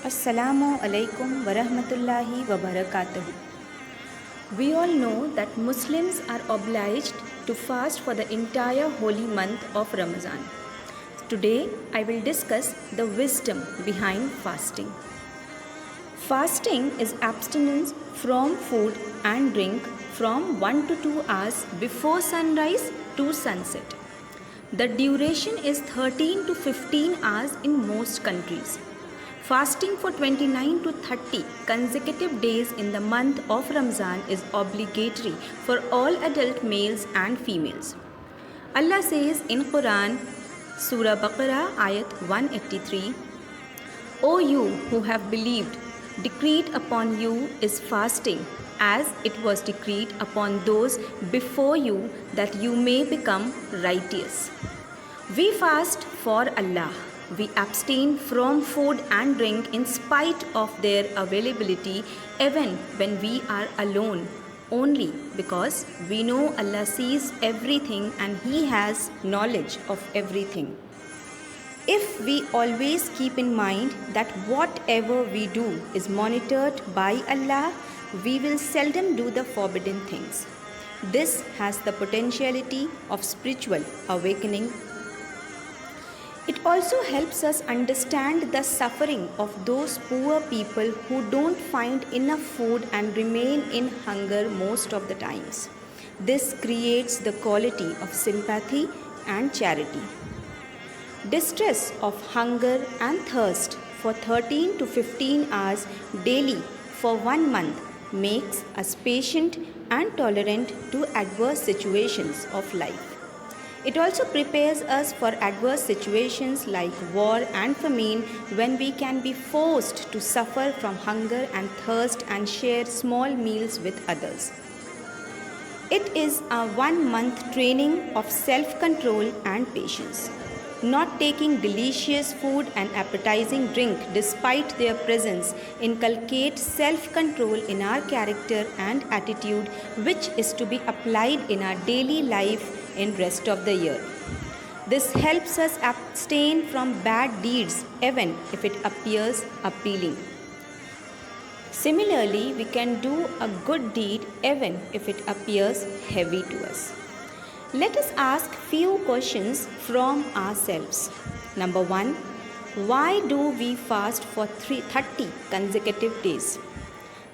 Assalamu alaikum wa rahmatullahi wa barakatuh. We all know that Muslims are obliged to fast for the entire holy month of Ramadan. Today, I will discuss the wisdom behind fasting. Fasting is abstinence from food and drink from 1 to 2 hours before sunrise to sunset. The duration is 13 to 15 hours in most countries. Fasting for 29 to 30 consecutive days in the month of Ramzan is obligatory for all adult males and females. Allah says in Quran, Surah Baqarah, Ayat 183, O you who have believed, decreed upon you is fasting, as it was decreed upon those before you, that you may become righteous. We fast for Allah. We abstain from food and drink in spite of their availability, even when we are alone, only because we know Allah sees everything and He has knowledge of everything. If we always keep in mind that whatever we do is monitored by Allah, we will seldom do the forbidden things. This has the potentiality of spiritual awakening. It also helps us understand the suffering of those poor people who don't find enough food and remain in hunger most of the times. This creates the quality of sympathy and charity. Distress of hunger and thirst for 13 to 15 hours daily for 1 month makes us patient and tolerant to adverse situations of life. It also prepares us for adverse situations like war and famine, when we can be forced to suffer from hunger and thirst and share small meals with others. It is a 1 month training of self-control and patience. Not taking delicious food and appetizing drink despite their presence inculcate self-control in our character and attitude, which is to be applied in our daily life in rest of the year. This helps us abstain from bad deeds even if it appears appealing. Similarly, we can do a good deed even if it appears heavy to us. Let us ask few questions from ourselves. Number 1, why do we fast for 30 consecutive days?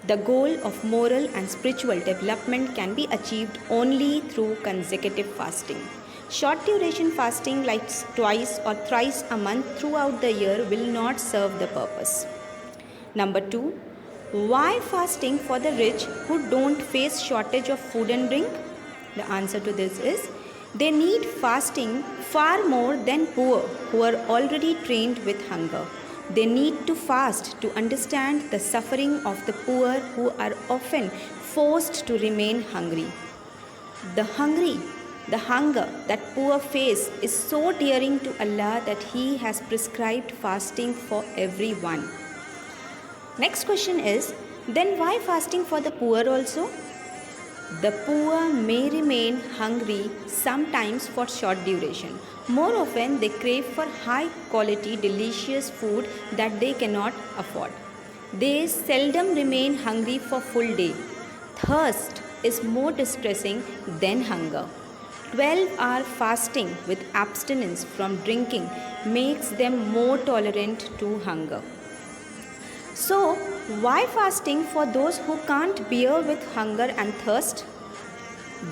The goal of moral and spiritual development can be achieved only through consecutive fasting. Short duration fasting like twice or thrice a month throughout the year will not serve the purpose. Number 2, why fasting for the rich who don't face shortage of food and drink? The answer to this is, they need fasting far more than poor who are already trained with hunger. They need to fast to understand the suffering of the poor who are often forced to remain hungry. The hunger that poor face is so dearing to Allah that He has prescribed fasting for everyone. Next question is, then why fasting for the poor also? The poor may remain hungry sometimes for short duration. More often, they crave for high quality, delicious food that they cannot afford. They seldom remain hungry for full day. Thirst is more distressing than hunger. 12-hour fasting with abstinence from drinking makes them more tolerant to hunger. So, why fasting for those who can't bear with hunger and thirst?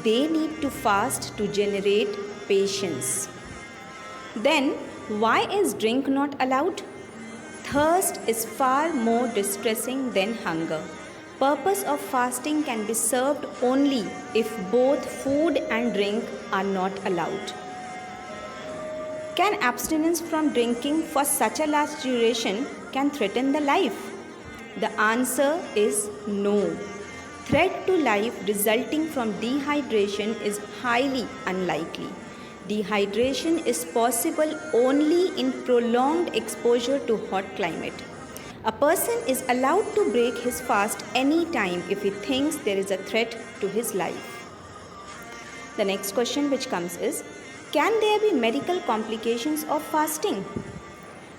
They need to fast to generate patience. Then, why is drink not allowed? Thirst is far more distressing than hunger. Purpose of fasting can be served only if both food and drink are not allowed. Can abstinence from drinking for such a large duration can threaten the life? The answer is no. Threat to life resulting from dehydration is highly unlikely. Dehydration is possible only in prolonged exposure to hot climate. A person is allowed to break his fast any time if he thinks there is a threat to his life. The next question which comes is, can there be medical complications of fasting?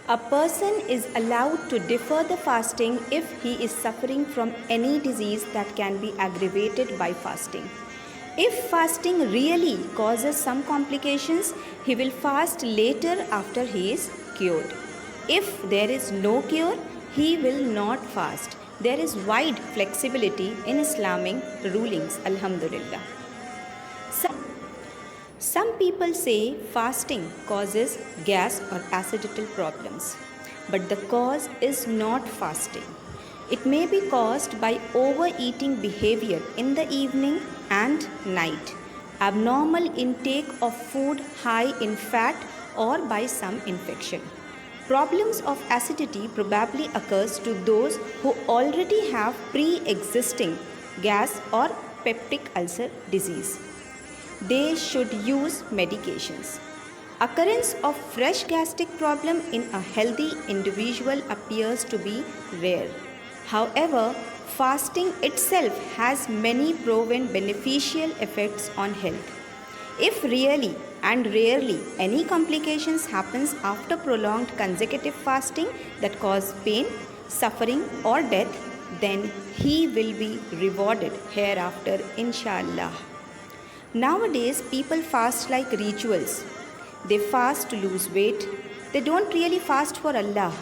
A person is allowed to defer the fasting if he is suffering from any disease that can be aggravated by fasting. If fasting really causes some complications, he will fast later after he is cured. If there is no cure, he will not fast. There is wide flexibility in Islamic rulings, Alhamdulillah. Some people say fasting causes gas or acidical problems, but the cause is not fasting. It may be caused by overeating behavior in the evening and night, abnormal intake of food high in fat, or by some infection. Problems of acidity probably occurs to those who already have pre-existing gas or peptic ulcer disease. They should use medications. Occurrence of fresh gastric problem in a healthy individual appears to be rare. However, fasting itself has many proven beneficial effects on health. If really and rarely any complications happens after prolonged consecutive fasting that cause pain, suffering or death, then he will be rewarded hereafter, inshallah. Nowadays, people fast like rituals. They fast to lose weight. They don't really fast for Allah.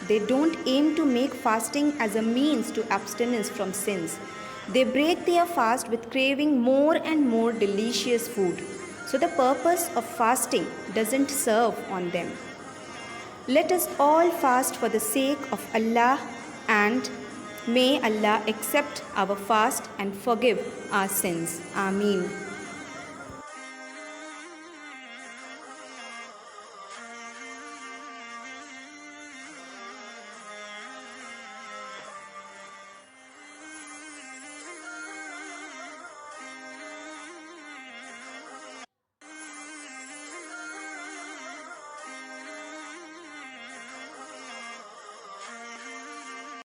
They don't aim to make fasting as a means to abstinence from sins. They break their fast with craving more and more delicious food. So the purpose of fasting doesn't serve on them. Let us all fast for the sake of Allah, and may Allah accept our fast and forgive our sins. Ameen.